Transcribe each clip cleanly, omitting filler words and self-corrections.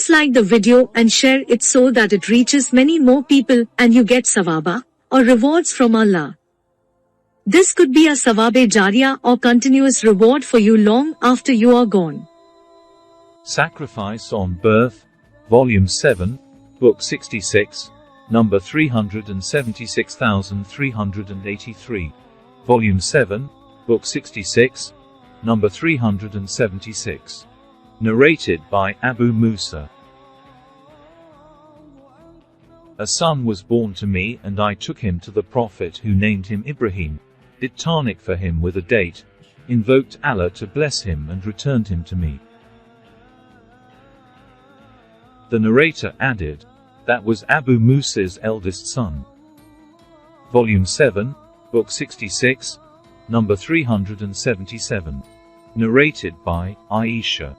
Please like the video and share it so that it reaches many more people and you get sawaba, or rewards from Allah. This could be a sawabe jariyah or continuous reward for you long after you are gone. Sacrifice on Birth, Volume 7, Book 66, number 376,383. Volume 7, Book 66, number 376. Narrated by Abu Musa. A son was born to me, and I took him to the Prophet, who named him Ibrahim, did tarnik for him with a date, invoked Allah to bless him, and returned him to me. The narrator added, that was Abu Musa's eldest son. Volume 7, Book 66, number 377. Narrated by Aisha.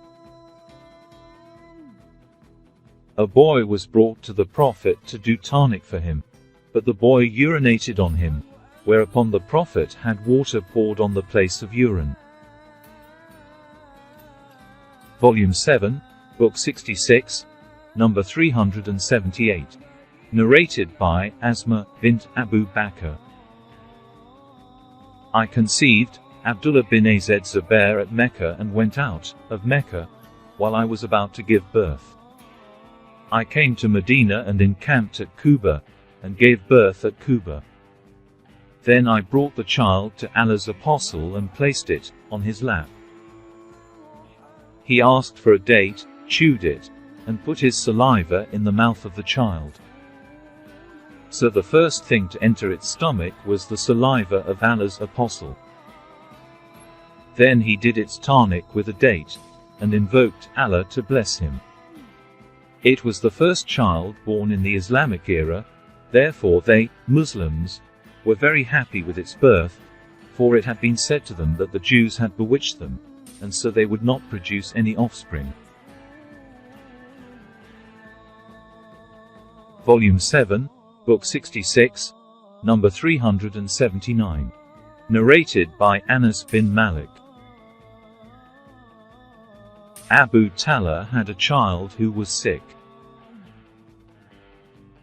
A boy was brought to the Prophet to do tarnik for him, but the boy urinated on him, whereupon the Prophet had water poured on the place of urine. Volume 7, Book 66, number 378. Narrated by Asma bint Abu Bakr. I conceived Abdullah bin Az Zubair at Mecca and went out of Mecca while I was about to give birth. I came to Medina and encamped at Quba, and gave birth at Quba. Then I brought the child to Allah's apostle and placed it on his lap. He asked for a date, chewed it, and put his saliva in the mouth of the child. So the first thing to enter its stomach was the saliva of Allah's apostle. Then he did its tarnik with a date, and invoked Allah to bless him. It was the first child born in the Islamic era, therefore they, Muslims, were very happy with its birth, for it had been said to them that the Jews had bewitched them, and so they would not produce any offspring. Volume 7, Book 66, number 379. Narrated by Anas bin Malik. Abu Talha had a child who was sick.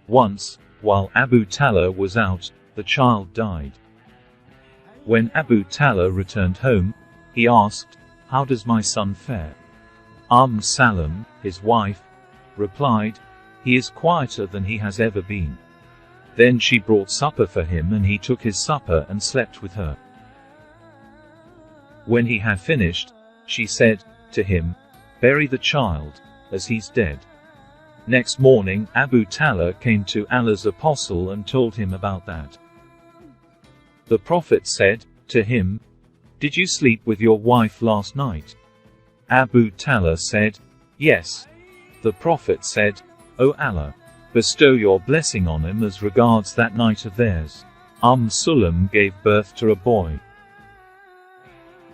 Once, while Abu Talha was out, the child died. When Abu Talha returned home, he asked, "How does my son fare?" Salam, his wife, replied, "He is quieter than he has ever been." Then she brought supper for him, and he took his supper and slept with her. When he had finished, she said to him, "Bury the child, as he's dead." Next morning Abu Talha came to Allah's apostle and told him about that. The Prophet said to him, "Did you sleep with your wife last night?" Abu Talha said, "Yes." The Prophet said, "O Allah, bestow your blessing on him as regards that night of theirs." Sulaim gave birth to a boy.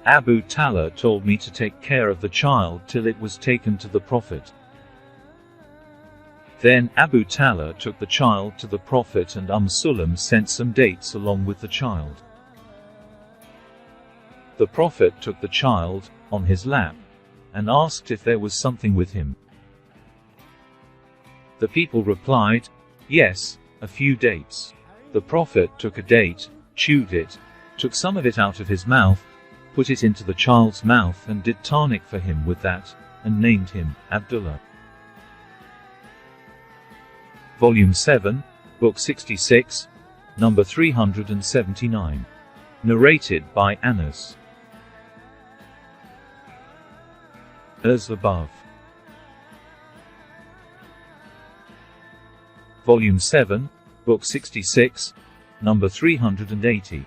Abu Talha told me to take care of the child till it was taken to the Prophet. Then Abu Talha took the child to the Prophet, and Sulaim sent some dates along with the child. The Prophet took the child on his lap and asked if there was something with him. The people replied, "Yes, a few dates." The Prophet took a date, chewed it, took some of it out of his mouth, put it into the child's mouth, and did tarnik for him with that, and named him Abdullah. Volume 7, Book 66, number 379. Narrated by Anas. As above. Volume 7, Book 66, number 380.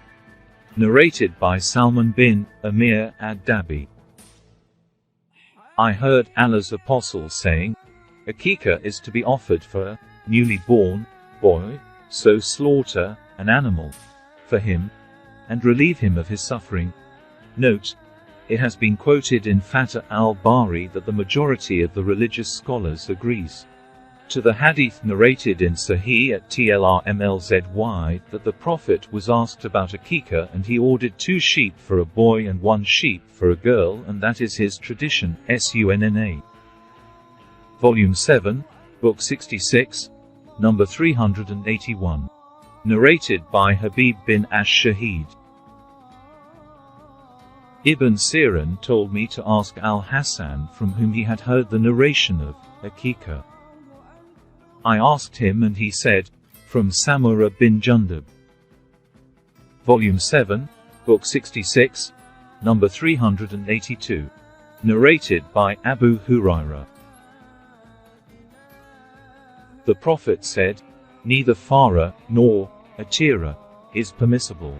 Narrated by Salman bin Amir ad-Dabi. I heard Allah's apostle saying, "Akikah is to be offered for a newly born boy, so slaughter an animal for him, and relieve him of his suffering." Note, it has been quoted in Fatah al-Bari that the majority of the religious scholars agrees to the hadith narrated in Sahi at TLRMLZY that the Prophet was asked about Akikah, and he ordered 2 sheep for a boy and 1 sheep for a girl, and that is his tradition, Sunna. Volume 7, Book 66, number 381. Narrated by Habib bin Ash-Shahid. Ibn Sirin told me to ask Al-Hassan from whom he had heard the narration of Aqiqah. I asked him and he said, from Samura bin Jundub. Volume 7, Book 66, number 382. Narrated by Abu Hurairah. The Prophet said, neither Farah nor Atira is permissible.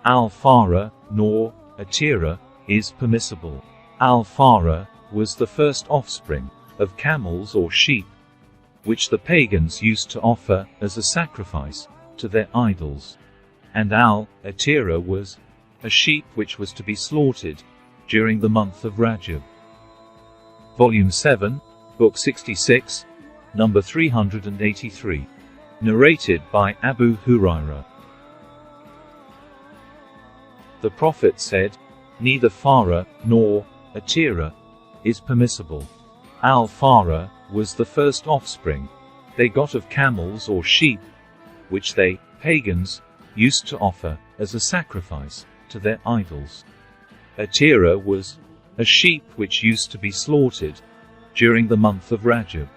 Al-Farah nor Atira is permissible. Al-Farah was the first offspring of camels or sheep, which the pagans used to offer as a sacrifice to their idols. And Al-Atira was a sheep which was to be slaughtered during the month of Rajab. Volume 7, Book 66, number 383. Narrated by Abu Hurairah. The Prophet said, neither Farah nor Atira is permissible. Al-Farah was the first offspring they got of camels or sheep, which they, pagans, used to offer as a sacrifice to their idols. Atira was a sheep which used to be slaughtered during the month of Rajab.